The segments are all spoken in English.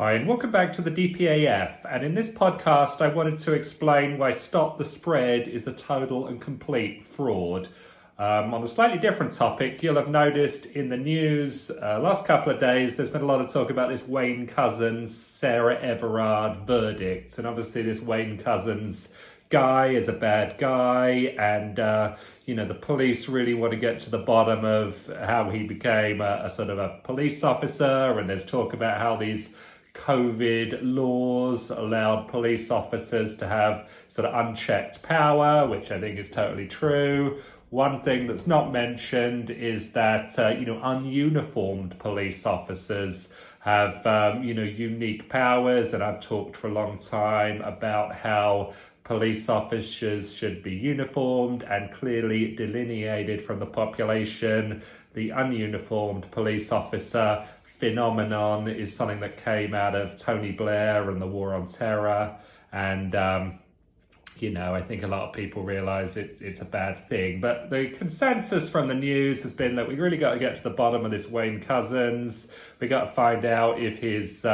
Hi, and welcome back to the DPAF. And in this podcast, I wanted to explain why Stop the Spread is a total and complete fraud. On a slightly different topic, you'll have noticed in the news last couple of days, there's been a lot of talk about this Wayne Couzens, Sarah Everard verdict. And obviously this Wayne Couzens guy is a bad guy, and the police really want to get to the bottom of how he became a sort of a police officer, and there's talk about how these COVID laws allowed police officers to have sort of unchecked power, which I think is totally true. One thing that's not mentioned is that, ununiformed police officers have, unique powers. And I've talked for a long time about how police officers should be uniformed and clearly delineated from the population. The ununiformed police officer phenomenon is something that came out of Tony Blair and the War on Terror. And, I think a lot of people realise it's a bad thing. But the consensus from the news has been that we really got to get to the bottom of this Wayne Couzens. We got to find out if he's,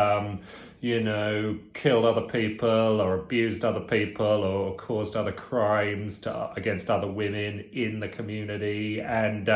killed other people or abused other people or caused other crimes against other women in the community. And,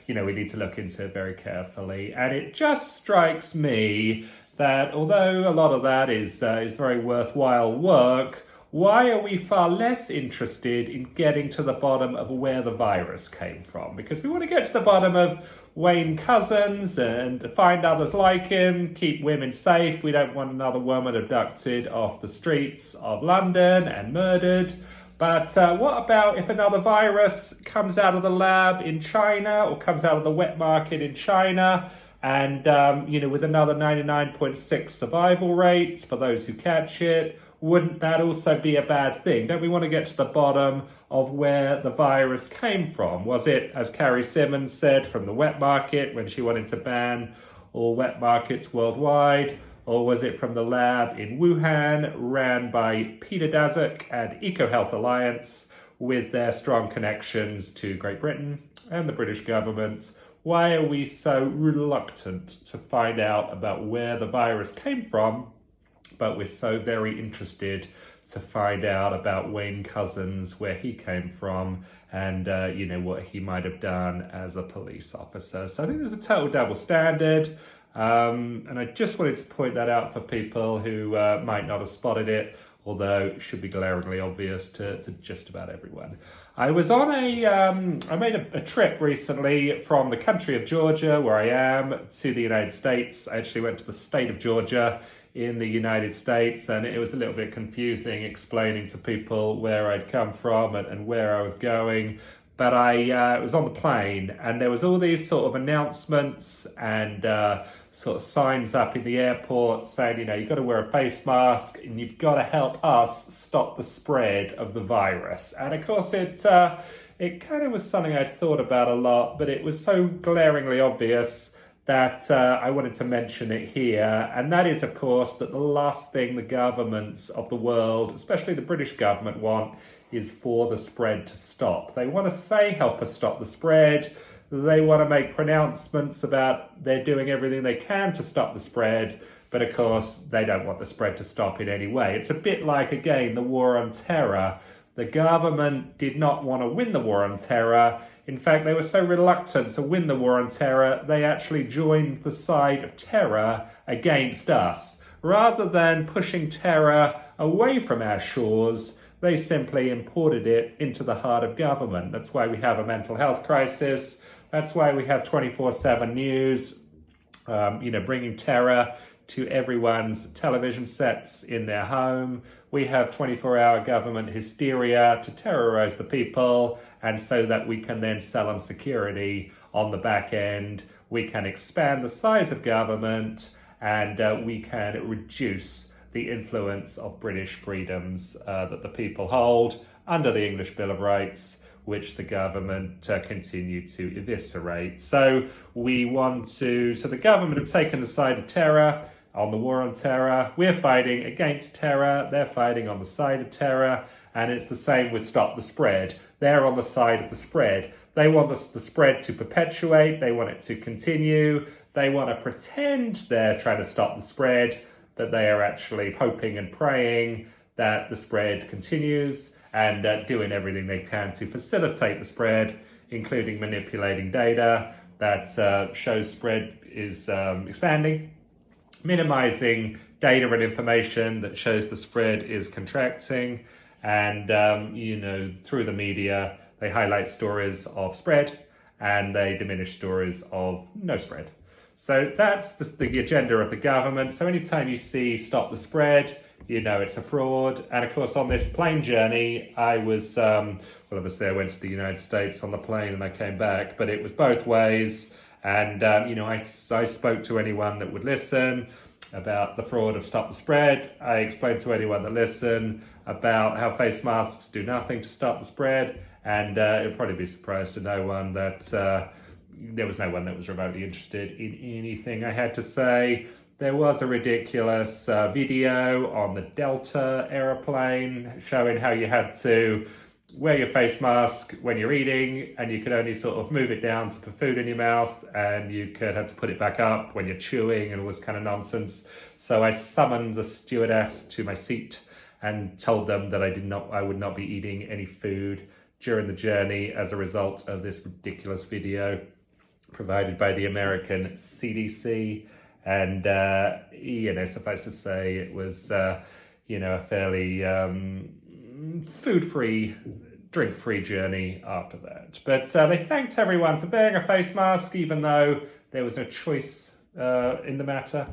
we need to look into it very carefully. And it just strikes me that although a lot of that is very worthwhile work, why are we far less interested in getting to the bottom of where the virus came from? Because we want to get to the bottom of Wayne Couzens and find others like him, keep women safe. We don't want another woman abducted off the streets of London and murdered. But what about if another virus comes out of the lab in China or comes out of the wet market in China? And, with another 99.6 survival rates for those who catch it, wouldn't that also be a bad thing? Don't we want to get to the bottom of where the virus came from? Was it, as Carrie Simmons said, from the wet market when she wanted to ban all wet markets worldwide? Or was it from the lab in Wuhan, ran by Peter Daszak and EcoHealth Alliance with their strong connections to Great Britain and the British government? Why are we so reluctant to find out about where the virus came from, but we're so very interested to find out about Wayne Couzens, where he came from, and what he might have done as a police officer? So I think there's a total double standard, and I just wanted to point that out for people who might not have spotted it, although it should be glaringly obvious to just about everyone. I was on I made a trip recently from the country of Georgia, where I am, to the United States. I actually went to the state of Georgia in the United States, and it was a little bit confusing explaining to people where I'd come from and where I was going. But I was on the plane, and there was all these sort of announcements and sort of signs up in the airport saying, you've got to wear a face mask and you've got to help us stop the spread of the virus. And of course, it kind of was something I'd thought about a lot, but it was so glaringly obvious that I wanted to mention it here. And that is, of course, that the last thing the governments of the world, especially the British government, want is for the spread to stop. They want to say, help us stop the spread. They want to make pronouncements about they're doing everything they can to stop the spread. But of course, they don't want the spread to stop in any way. It's a bit like, again, the war on terror. The government did not want to win the war on terror. In fact, they were so reluctant to win the war on terror, they actually joined the side of terror against us. Rather than pushing terror away from our shores, they simply imported it into the heart of government. That's why we have a mental health crisis. That's why we have 24/7 news, bringing terror to everyone's television sets in their home. We have 24-hour government hysteria to terrorize the people, and so that we can then sell them security on the back end. We can expand the size of government, and we can reduce the influence of British freedoms that the people hold under the English Bill of Rights, which the government continue to eviscerate. So the government have taken the side of terror on the war on terror. We're fighting against terror. They're fighting on the side of terror. And it's the same with Stop the Spread. They're on the side of the spread. They want the spread to perpetuate. They want it to continue. They want to pretend they're trying to stop the spread. that they are actually hoping and praying that the spread continues and doing everything they can to facilitate the spread, including manipulating data that shows spread is expanding, minimizing data and information that shows the spread is contracting, and through the media they highlight stories of spread and they diminish stories of no spread. So that's the agenda of the government. So anytime you see stop the spread, it's a fraud. And of course, on this plane journey, I was, obviously I went to the United States on the plane and I came back, but it was both ways. And, I spoke to anyone that would listen about the fraud of stop the spread. I explained to anyone that listened about how face masks do nothing to stop the spread. And it'll probably be a surprise to no one that there was no one that was remotely interested in anything I had to say. There was a ridiculous video on the Delta aeroplane showing how you had to wear your face mask when you're eating, and you could only sort of move it down to put food in your mouth, and you could have to put it back up when you're chewing and all this kind of nonsense. So I summoned the stewardess to my seat and told them that I would not be eating any food during the journey as a result of this ridiculous video provided by the American CDC. And, suffice to say, it was, a fairly food-free, drink-free journey after that. But they thanked everyone for wearing a face mask, even though there was no choice in the matter.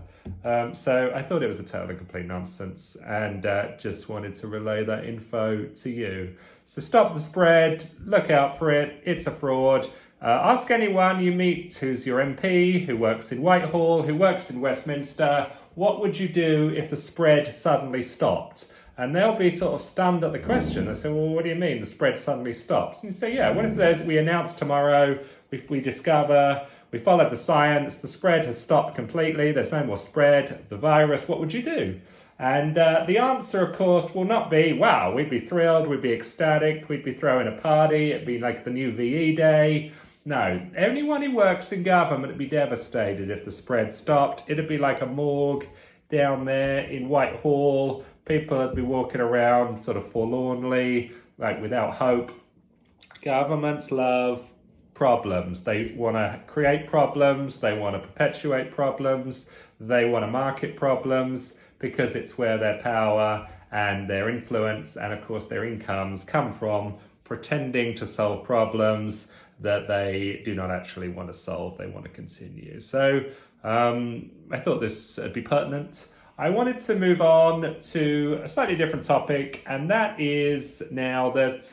So I thought it was a total and complete nonsense, and just wanted to relay that info to you. So stop the spread, look out for it, it's a fraud. Ask anyone you meet who's your MP, who works in Whitehall, who works in Westminster, what would you do if the spread suddenly stopped? And they'll be sort of stunned at the question. They say, well, what do you mean the spread suddenly stops? And you say, yeah, what if we announce tomorrow, if we discover, we followed the science, the spread has stopped completely, there's no more spread of the virus, what would you do? And the answer, of course, will not be, wow, we'd be thrilled, we'd be ecstatic, we'd be throwing a party, it'd be like the new VE day. No, anyone who works in government would be devastated if the spread stopped. It'd be like a morgue down there in Whitehall. People would be walking around sort of forlornly, like without hope. Governments love problems. They want to create problems. They want to perpetuate problems. They want to market problems because it's where their power and their influence and, of course, their incomes come from, pretending to solve problems that they do not actually want to solve, they want to continue. So I thought this would be pertinent. I wanted to move on to a slightly different topic, and that is now that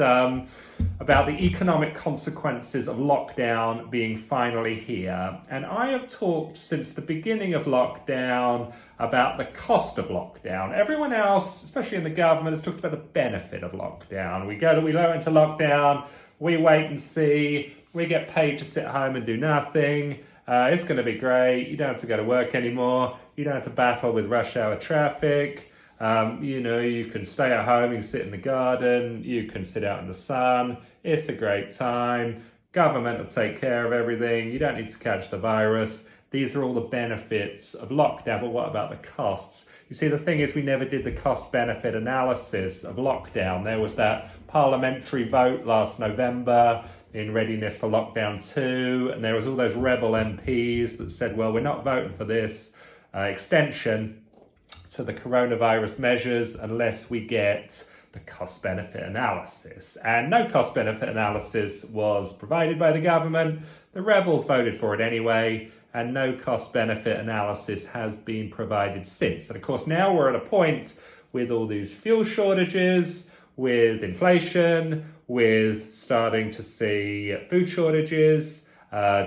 about the economic consequences of lockdown being finally here. And I have talked since the beginning of lockdown about the cost of lockdown. Everyone else, especially in the government, has talked about the benefit of lockdown. We go into lockdown, we wait and see, we get paid to sit home and do nothing. It's going to be great. You don't have to go to work anymore. You don't have to battle with rush hour traffic. You can stay at home, you can sit in the garden, you can sit out in the sun. It's a great time. Government will take care of everything. You don't need to catch the virus. These are all the benefits of lockdown, but what about the costs? You see, the thing is, we never did the cost-benefit analysis of lockdown. There was that parliamentary vote last November in readiness for lockdown 2, and there was all those rebel MPs that said, well, we're not voting for this extension to the coronavirus measures unless we get the cost-benefit analysis. And no cost-benefit analysis was provided by the government. The rebels voted for it anyway, and no cost-benefit analysis has been provided since. And of course, now we're at a point with all these fuel shortages, with inflation, with starting to see food shortages,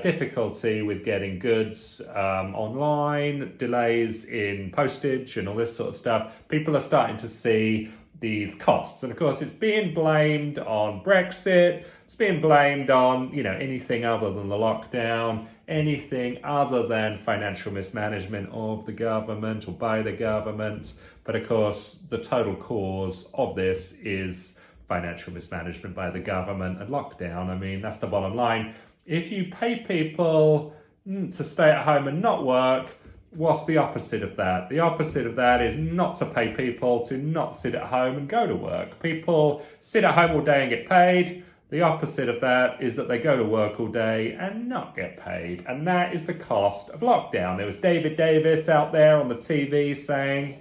difficulty with getting goods online, delays in postage and all this sort of stuff. People are starting to see these costs. And of course, it's being blamed on Brexit. It's being blamed on, anything other than the lockdown, anything other than financial mismanagement of the government or by the government. But of course, the total cause of this is financial mismanagement by the government and lockdown. I mean, that's the bottom line. If you pay people to stay at home and not work, What's the opposite of that? The opposite of that is not to pay people to not sit at home and go to work. People sit at home all day and get paid. The opposite of that is that they go to work all day and not get paid. And that is the cost of lockdown. There was David Davis out there on the TV saying,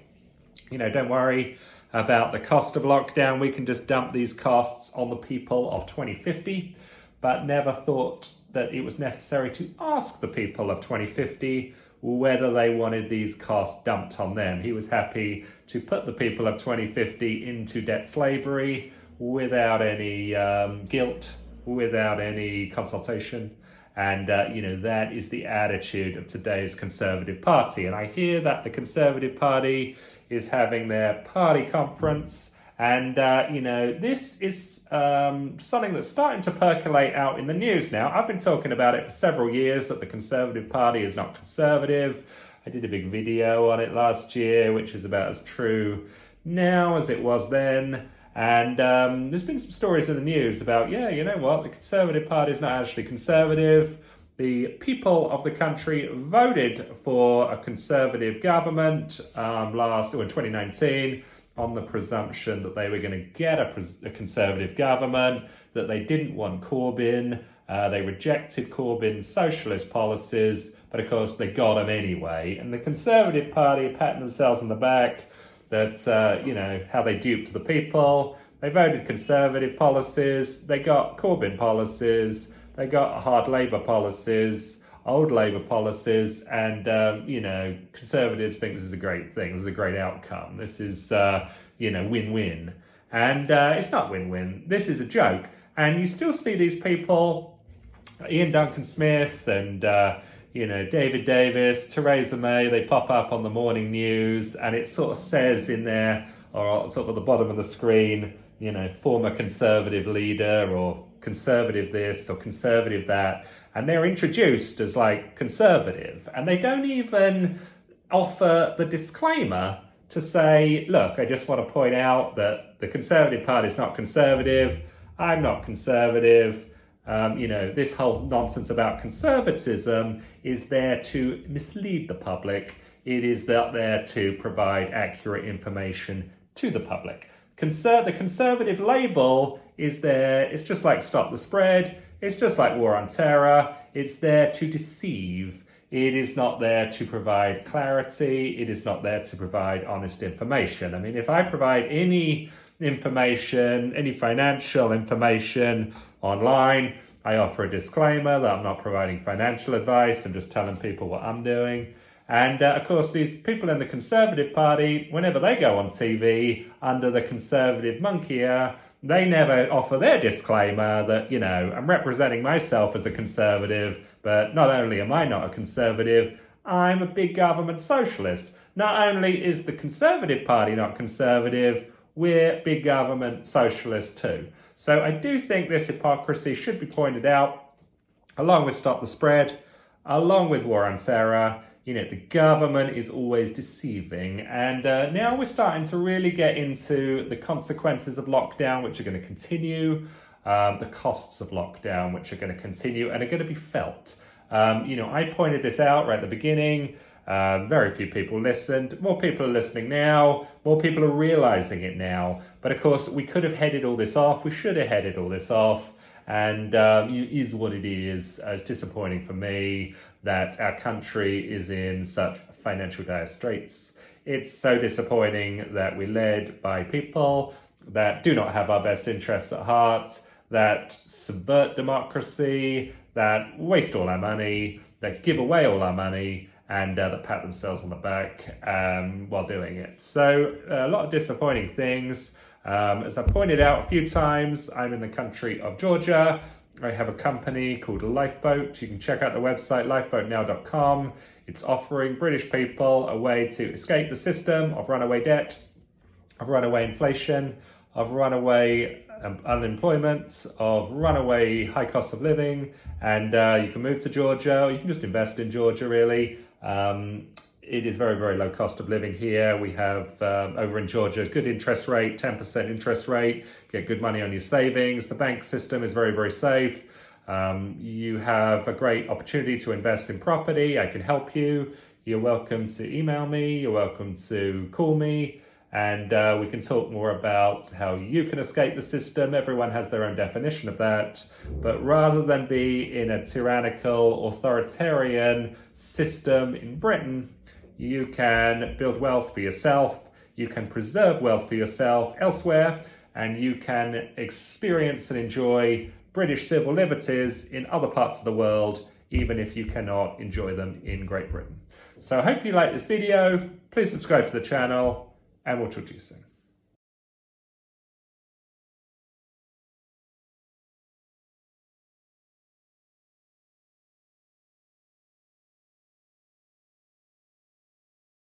don't worry about the cost of lockdown. We can just dump these costs on the people of 2050, but never thought that it was necessary to ask the people of 2050 whether they wanted these costs dumped on them. He was happy to put the people of 2050 into debt slavery without any guilt, without any consultation. And, that is the attitude of today's Conservative Party. And I hear that the Conservative Party is having their party conference. And, this is something that's starting to percolate out in the news now. I've been talking about it for several years, that the Conservative Party is not conservative. I did a big video on it last year, which is about as true now as it was then. And there's been some stories in the news about, the Conservative Party is not actually conservative. The people of the country voted for a Conservative government in 2019 on the presumption that they were going to get a Conservative government, that they didn't want Corbyn. They rejected Corbyn's socialist policies, but of course they got him anyway. And the Conservative Party are patting themselves on the back that, how they duped the people. They voted Conservative policies, they got Corbyn policies, they got hard Labour policies, old Labour policies, and, Conservatives think this is a great thing, this is a great outcome. This is, win-win. And it's not win-win, this is a joke. And you still see these people, Ian Duncan Smith and, David Davis, Theresa May, they pop up on the morning news, and it sort of says in there, or sort of at the bottom of the screen, former Conservative leader, or Conservative this, or Conservative that, and they're introduced as like Conservative, and they don't even offer the disclaimer to say, look, I just want to point out that the Conservative Party is not conservative, I'm not conservative. This whole nonsense about conservatism is there to mislead the public. It is not there to provide accurate information to the public. The conservative label is there, it's just like Stop the Spread, it's just like War on Terror, it's there to deceive. It is not there to provide clarity, it is not there to provide honest information. I mean, if I provide any information, any financial information online, I offer a disclaimer that I'm not providing financial advice, I'm just telling people what I'm doing. And of course, these people in the Conservative Party, whenever they go on TV under the Conservative monkey ear, they never offer their disclaimer that, I'm representing myself as a Conservative, but not only am I not a Conservative, I'm a big government socialist. Not only is the Conservative Party not conservative, we're big government socialists too. So I do think this hypocrisy should be pointed out, along with Stop the Spread, along with War on Terror. The government is always deceiving. And now we're starting to really get into the consequences of lockdown, which are going to continue, the costs of lockdown, which are going to continue and are going to be felt. I pointed this out right at the beginning. Very few people listened. More people are listening now. More people are realizing it now. But of course, we could have headed all this off. We should have headed all this off. And it is what it is. It's disappointing for me that our country is in such financial dire straits. It's so disappointing that we're led by people that do not have our best interests at heart, that subvert democracy, that waste all our money, that give away all our money, and that pat themselves on the back while doing it. So a lot of disappointing things. As I pointed out a few times, I'm in the country of Georgia. I have a company called Lifeboat. You can check out the website, lifeboatnow.com. It's offering British people a way to escape the system of runaway debt, of runaway inflation, of runaway unemployment, of runaway high cost of living. And you can move to Georgia, or you can just invest in Georgia, really. It is very, very low cost of living here. We have, over in Georgia, good interest rate, 10% interest rate, get good money on your savings. The bank system is very, very safe. You have a great opportunity to invest in property. I can help you. you're welcome to email me, you're welcome to call me, and we can talk more about how you can escape the system. Everyone has their own definition of that. But rather than be in a tyrannical, authoritarian system in Britain, you can build wealth for yourself, you can preserve wealth for yourself elsewhere, and you can experience and enjoy British civil liberties in other parts of the world, even if you cannot enjoy them in Great Britain. So I hope you like this video. Please subscribe to the channel, and we'll talk to you soon.